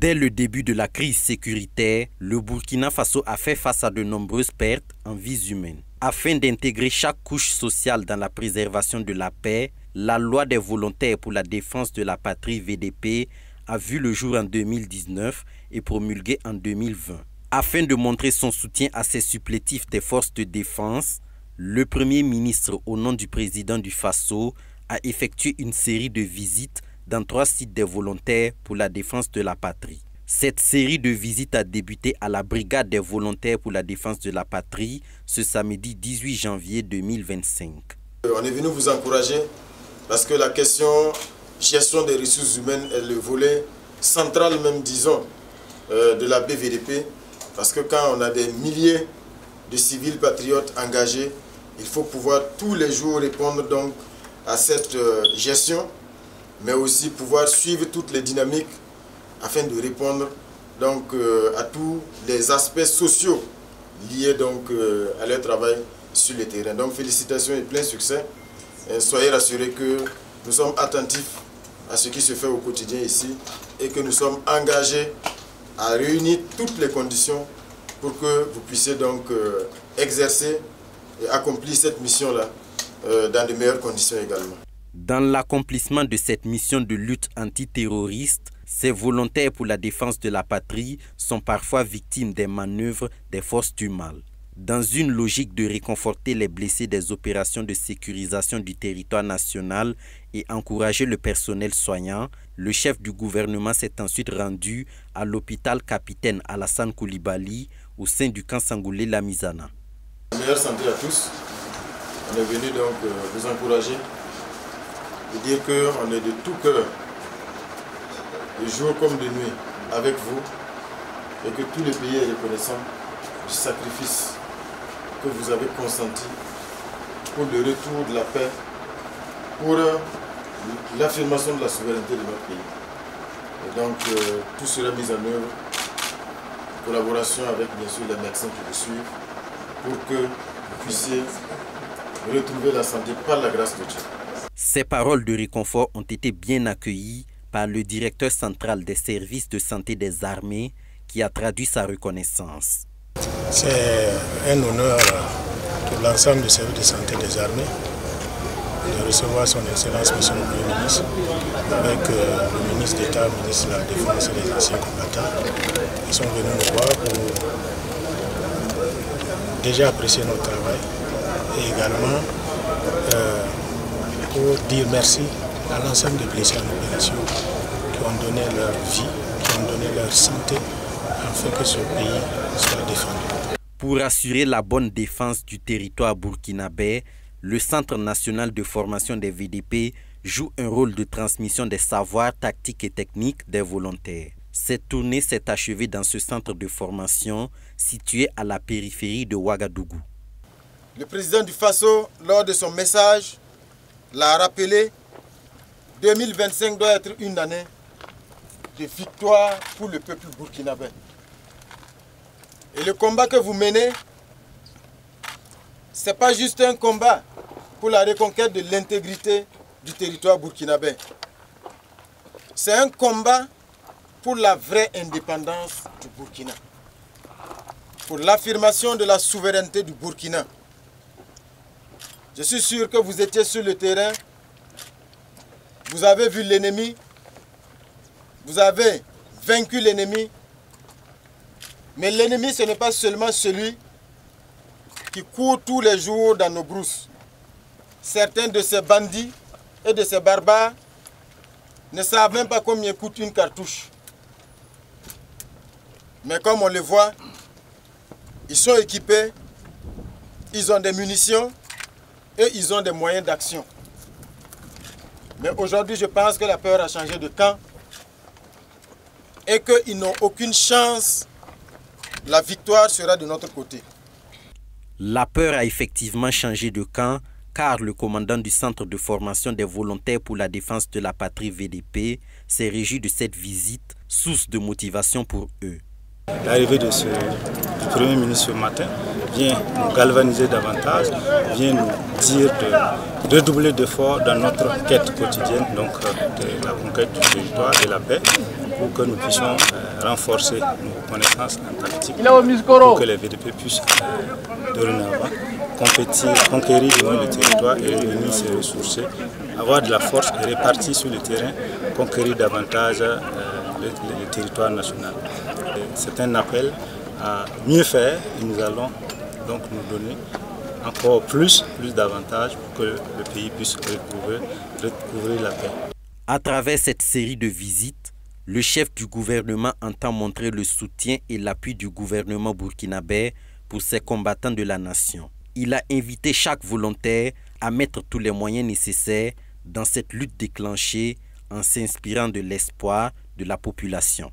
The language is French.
Dès le début de la crise sécuritaire, le Burkina Faso a fait face à de nombreuses pertes en vies humaines. Afin d'intégrer chaque couche sociale dans la préservation de la paix, la loi des volontaires pour la défense de la patrie VDP a vu le jour en 2019 et promulguée en 2020. Afin de montrer son soutien à ces supplétifs des forces de défense, le Premier ministre, au nom du président du Faso, a effectué une série de visites dans 3 sites des volontaires pour la défense de la patrie. Cette série de visites a débuté à la brigade des volontaires pour la défense de la patrie ce samedi 18 janvier 2025. On est venu vous encourager parce que la question gestion des ressources humaines est le volet central même, disons, de la BVDP. Parce que quand on a des milliers de civils patriotes engagés, il faut pouvoir tous les jours répondre donc à cette gestion, mais aussi pouvoir suivre toutes les dynamiques afin de répondre donc à tous les aspects sociaux liés donc à leur travail sur le terrain. Donc félicitations et plein succès. Et soyez rassurés que nous sommes attentifs à ce qui se fait au quotidien ici et que nous sommes engagés à réunir toutes les conditions pour que vous puissiez donc exercer et accomplir cette mission-là dans de meilleures conditions également. Dans l'accomplissement de cette mission de lutte antiterroriste, ces volontaires pour la défense de la patrie sont parfois victimes des manœuvres des forces du mal. Dans une logique de réconforter les blessés des opérations de sécurisation du territoire national et encourager le personnel soignant, le chef du gouvernement s'est ensuite rendu à l'hôpital Capitaine Alassane Koulibaly au sein du camp Sangoulé-Lamizana. Meilleure santé à tous. On est venu donc vous encourager et dire qu'on est de tout cœur, de jour comme de nuit, avec vous et que tout le pays est reconnaissant du sacrifice que vous avez consenti pour le retour de la paix, pour l'affirmation de la souveraineté de notre pays. Et donc tout sera mis en œuvre en collaboration avec bien sûr les médecins qui le suivent pour que vous puissiez retrouver la santé par la grâce de Dieu. Ces paroles de réconfort ont été bien accueillies par le directeur central des services de santé des armées qui a traduit sa reconnaissance. C'est un honneur pour l'ensemble du service de santé des armées de recevoir son Excellence Monsieur le Premier ministre avec le ministre d'État, le ministre de la Défense et des anciens combattants. Ils sont venus nous voir pour déjà apprécier notre travail et également pour dire merci à l'ensemble des blessés en opération qui ont donné leur vie, qui ont donné leur santé afin que ce pays soit défendu. Pour assurer la bonne défense du territoire burkinabé, le Centre national de formation des VDP joue un rôle de transmission des savoirs tactiques et techniques des volontaires. Cette tournée s'est achevée dans ce centre de formation situé à la périphérie de Ouagadougou. Le président du Faso, lors de son message, l'a rappelé, 2025 doit être une année de victoire pour le peuple burkinabé. Et le combat que vous menez, ce n'est pas juste un combat pour la reconquête de l'intégrité du territoire burkinabé. C'est un combat pour la vraie indépendance du Burkina, pour l'affirmation de la souveraineté du Burkina. Je suis sûr que vous étiez sur le terrain, vous avez vu l'ennemi, vous avez vaincu l'ennemi, mais l'ennemi ce n'est pas seulement celui qui court tous les jours dans nos brousses. Certains de ces bandits et de ces barbares ne savent même pas combien coûte une cartouche. Mais comme on le voit, ils sont équipés, ils ont des munitions et ils ont des moyens d'action. Mais aujourd'hui, je pense que la peur a changé de camp et qu'ils n'ont aucune chance. La victoire sera de notre côté. La peur a effectivement changé de camp car le commandant du centre de formation des volontaires pour la défense de la patrie VDP s'est réjoui de cette visite, source de motivation pour eux. L'arrivée du Premier ministre ce matin vient nous galvaniser davantage, vient nous dire de redoubler d'efforts dans notre quête quotidienne donc de la conquête du territoire et de la paix pour que nous puissions renforcer nos connaissances en tactique pour que les VDP puissent dorénavant conquérir le territoire et réunir ses ressources, avoir de la force et répartir sur le terrain, conquérir davantage le territoire national. C'est un appel à mieux faire et nous allons donc nous donner encore plus d'avantages pour que le pays puisse recouvrir la paix. À travers cette série de visites, le chef du gouvernement entend montrer le soutien et l'appui du gouvernement burkinabé pour ces combattants de la nation. Il a invité chaque volontaire à mettre tous les moyens nécessaires dans cette lutte déclenchée en s'inspirant de l'espoir de la population.